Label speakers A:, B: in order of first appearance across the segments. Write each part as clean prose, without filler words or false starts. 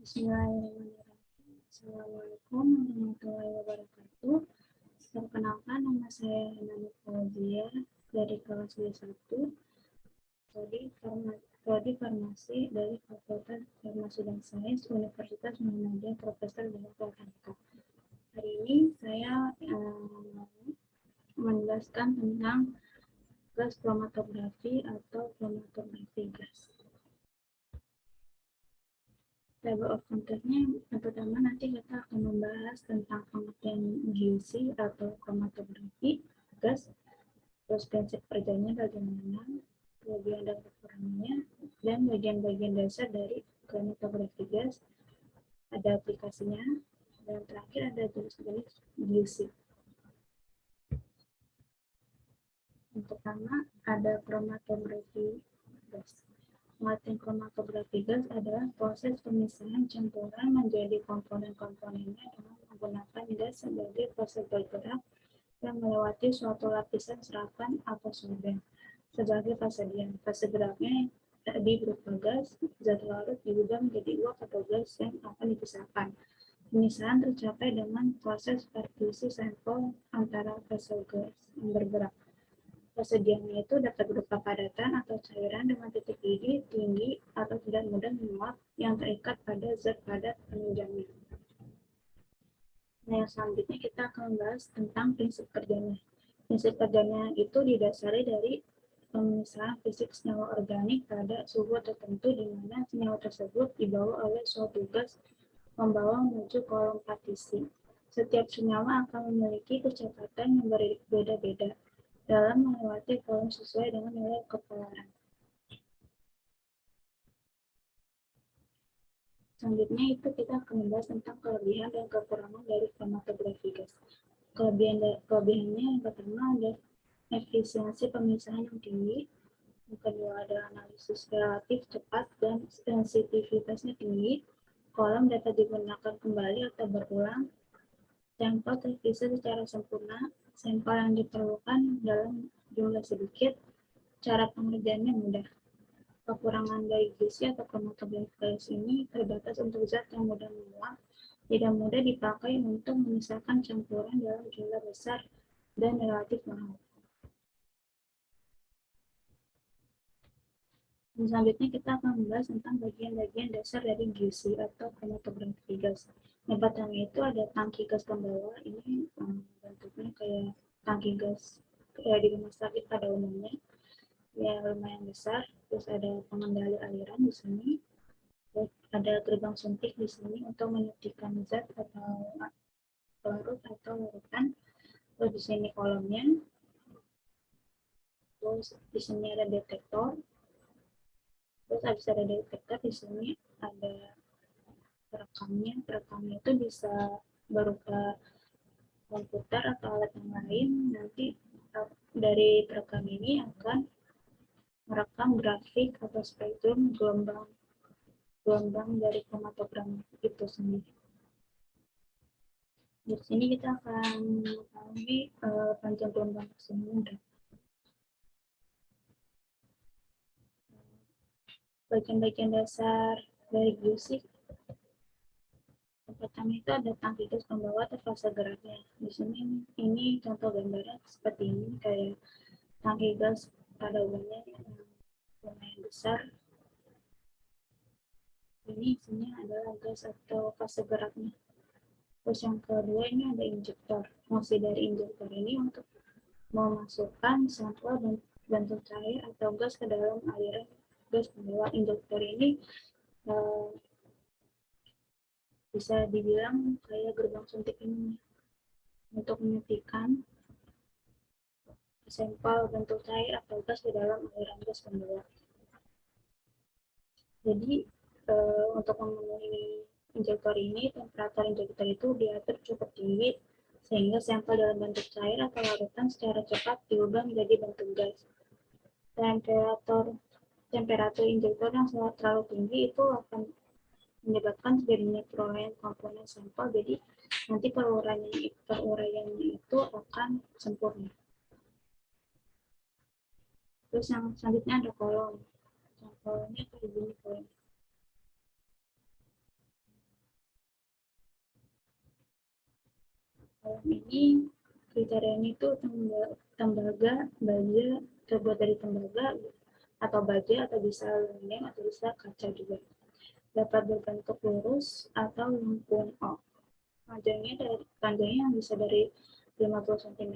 A: Bismillahirrahmanirrahim. Assalamualaikum warahmatullahi wabarakatuh. Perkenalkan, nama saya Nani Fauzia dari kelas B1, Prodi Farmasi dari Fakultas Farmasi dan Sains Universitas Muhammadiyah Profesor Bintang Fakultas. Hari ini saya menjelaskan tentang gas kromatografi atau kromatografi gas. Table of contents-nya yang pertama nanti kita akan membahas tentang pengertian GC atau kromatografi gas, terus prinsip kerjanya bagaimana, kelebihan dan kekurangannya, dan bagian-bagian dasar dari kromatografi gas, ada aplikasinya, dan terakhir ada jenis-jenis GC. Yang pertama ada kromatografi gas. Pengertian kromatografi gas adalah proses pemisahan campuran menjadi komponen-komponennya dengan menggunakan gas sebagai proses bergerak yang melewati suatu lapisan serapan atau solvent. Sebagai fase diam, fase geraknya tadi berupa gas, zat larut diubah menjadi uap atau gas yang akan dipisahkan. Pemisahan tercapai dengan proses partisi sampel antara fase gas yang bergerak. Fase diamnya itu dapat berupa padatan atau cairan dengan titik didih tinggi atau tidak mudah menguap yang terikat pada zat padat penunjangnya. Nah, yang selanjutnya kita akan membahas tentang prinsip kerjanya. Prinsip kerjanya itu didasari dari pemisahan fisik senyawa organik pada suhu tertentu di mana senyawa tersebut dibawa oleh suatu gas membawa menuju kolom partisi. Setiap senyawa akan memiliki kecepatan yang berbeda-beda dalam melewati kolom sesuai dengan nilai kepolaran. Selanjutnya itu kita akan membahas tentang kelebihan dan kekurangan dari kromatografi gas. Kelebihannya yang pertama ada efisiensi pemisahan yang tinggi, yang kedua ada analisis relatif cepat dan sensitivitasnya tinggi, kolom dapat digunakan kembali atau berulang, sampel terpisah secara sempurna, sampel yang diperlukan dalam jumlah sedikit, cara pengerjaannya mudah. Kekurangan dari GC atau kromatografi gas ini terbatas untuk zat yang mudah menguap, tidak mudah dipakai untuk memisahkan campuran dalam jumlah besar, dan relatif mahal. Dan selanjutnya kita akan membahas tentang bagian-bagian dasar dari GC atau kromatografi gas. Yang pertama itu ada tangki gas pembawa, ini bentuknya kayak tangki gas di rumah sakit pada umumnya, ya lumayan besar. Terus ada pengendali aliran di sini, terus ada gerbang suntik di sini untuk menyuntikkan zat atau larut atau larutan. Terus di sini kolomnya, terus di sini ada detektor, terus habis ada detektor di sini ada perekamnya itu bisa berupa komputer atau alat yang lain. Nanti dari perekam ini akan merekam grafik atau spektrum gelombang dari kromatogram itu sendiri. Di sini kita akan mengetahui panjang gelombang maksimum. Bagian-bagian dasar dari GC, yang pertama itu ada tangki gas pembawa atau fase geraknya. Di sini ini contoh gambarnya seperti ini, kayak tangki gas pada umumnya yang lumayan besar. Ini isinya adalah gas atau fase geraknya. Terus yang kedua ini ada injektor. Fungsi dari injektor ini untuk memasukkan sampel bentuk cair atau gas ke dalam aliran gas pembawa. Injektor ini bisa dibilang kayak gerbang suntik ini untuk menyuntikkan sampel bentuk cair atau gas ke dalam aliran gas pembawa. Jadi untuk memenuhi injektor ini, temperatur injektor itu diatur cukup tinggi sehingga sampel dalam bentuk cair atau larutan secara cepat diubah menjadi bentuk gas. Temperatur injektor yang terlalu tinggi itu akan menyebabkan terjadinya peroleh komponen sampel, jadi nanti peruraiannya itu akan sempurna. Terus yang selanjutnya ada kolom. Kolomnya kayak gini kolom. Kolom ini kriterianya itu tembaga, baja, terbuat dari tembaga atau baja, atau bisa aluminium, atau bisa kaca juga. Dapat berbentuk lurus atau lengkung O. Panjangnya yang bisa dari 50 cm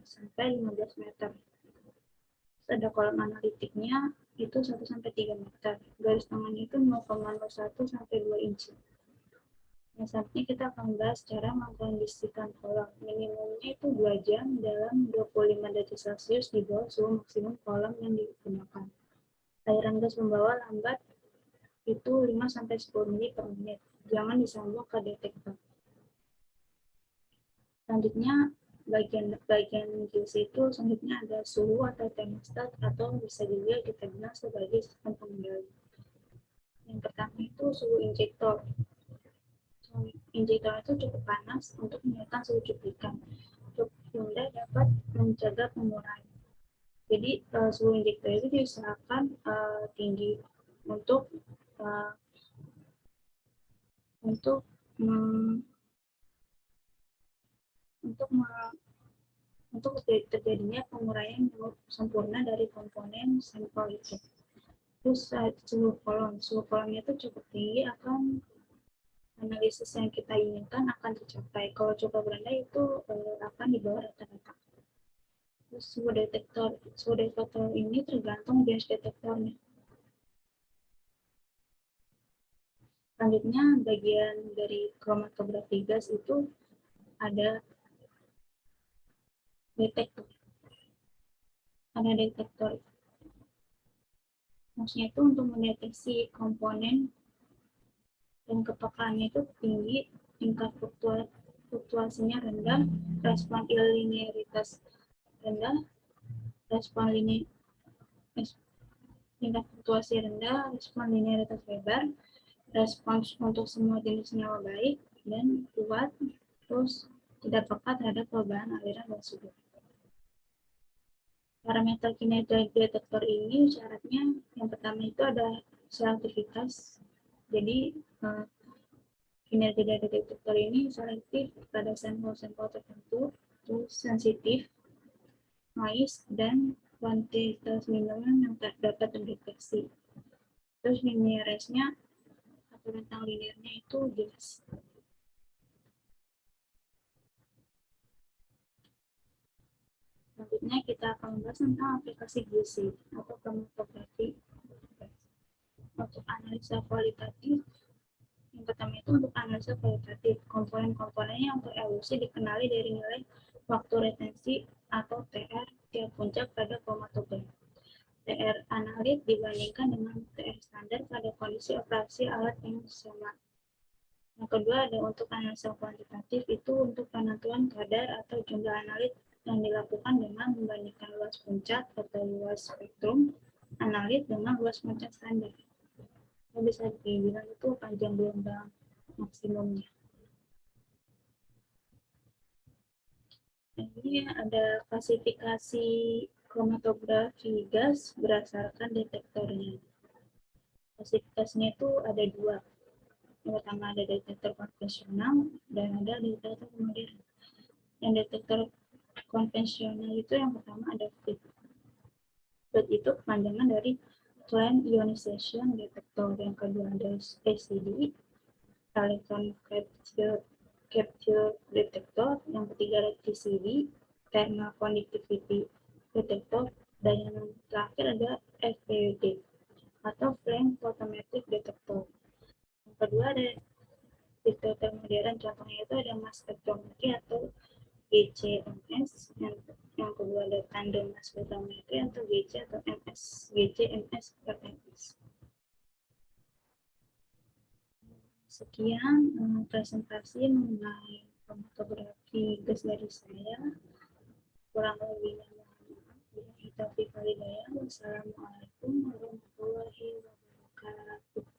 A: sampai 15 meter. Terus ada kolom analitiknya itu 1-3 meter. Garis tangannya itu 0,01 sampai 2 inci. Nah, selanjutnya kita akan bahas cara mengkondisikan kolom. Minimumnya itu 2 jam dalam 25 derajat Celcius di bawah suhu maksimum kolom yang digunakan. Aliran gas pembawa lambat itu 5-10 menit per menit. Jangan disambung ke detektor. Selanjutnya, bagian QC itu selanjutnya ada suhu atau thermostat, atau bisa juga kita bilang sebagai sistem pengendali. Yang pertama itu suhu injektor. Injektor itu cukup panas untuk menyalakan suhu cuplikan. Cukup rendah dapat mencegah pengurangan. Jadi suhu injektor itu diusahakan tinggi untuk uh, untuk untuk terjadinya penguraian yang sempurna dari komponen sampel itu. Terus suhu kolomnya itu cukup tinggi, akan analisis yang kita inginkan akan tercapai. Kalau cukup rendah itu akan di bawah rata-rata. Terus suhu detektor ini tergantung jenis detektornya. Selanjutnya, bagian dari kromatografi gas itu ada detektor. Ada detektor. Maksudnya itu untuk mendeteksi komponen dan kepekaannya itu tinggi, tingkat fluktuasinya rendah, respon linearitas rendah, respon tingkat fluktuasi rendah, respon linearitas lebar, respons untuk semua jenis senyawa baik dan kuat, terus tidak peka terhadap perubahan aliran dan suhu. Parameter kinerja detektor ini syaratnya yang pertama itu ada selektivitas. Jadi kinerja dari detektor ini selektif pada sampel-sampel tertentu, terus sensitif, noise, dan kuantitas minuman yang dapat terdeteksi. Terus linearisnya atau rentang linearnya itu jelas. Selanjutnya kita akan membahas tentang aplikasi GC atau kromatografi. Untuk analisa kualitatif, yang pertama itu untuk analisa kualitatif, komponen-komponennya untuk evolusi dikenali dari nilai waktu retensi atau TR tiap puncak pada kromatograf. TR analit dibandingkan dengan TR standar pada kondisi operasi alat yang sama. Yang kedua ada untuk analisa kuantitatif, itu untuk penentuan kadar atau jumlah analit yang dilakukan dengan membandingkan luas puncak atau luas spektrum analit dengan luas puncak standar. Yang bisa dibilang itu panjang gelombang maksimumnya. Ini ada klasifikasi kromatografi gas berdasarkan detektornya. Klasifikasinya itu ada dua. Yang pertama ada detektor konvensional dan ada detektor modern. Yang detektor konvensional itu yang pertama ada FIT. FIT itu kepanjangan dari Clean Ionization Detector. Yang kedua ada ECD, Electron Capture Detector. Yang ketiga ada TCD, Thermal Conductivity Detector. Dan yang terakhir ada FPD atau Flame Photometric Detector. Yang kedua ada detektor modern, contohnya itu ada mass spectrometry atau GCMS, yang kedua ada tandem mass spectrometry atau GC atau MS, GC-MS per MS. Sekian presentasi mengenai kromatografi gas dari saya. Kurang lebihnya mohon maaf. Wassalamualaikum warahmatullahi wabarakatuh.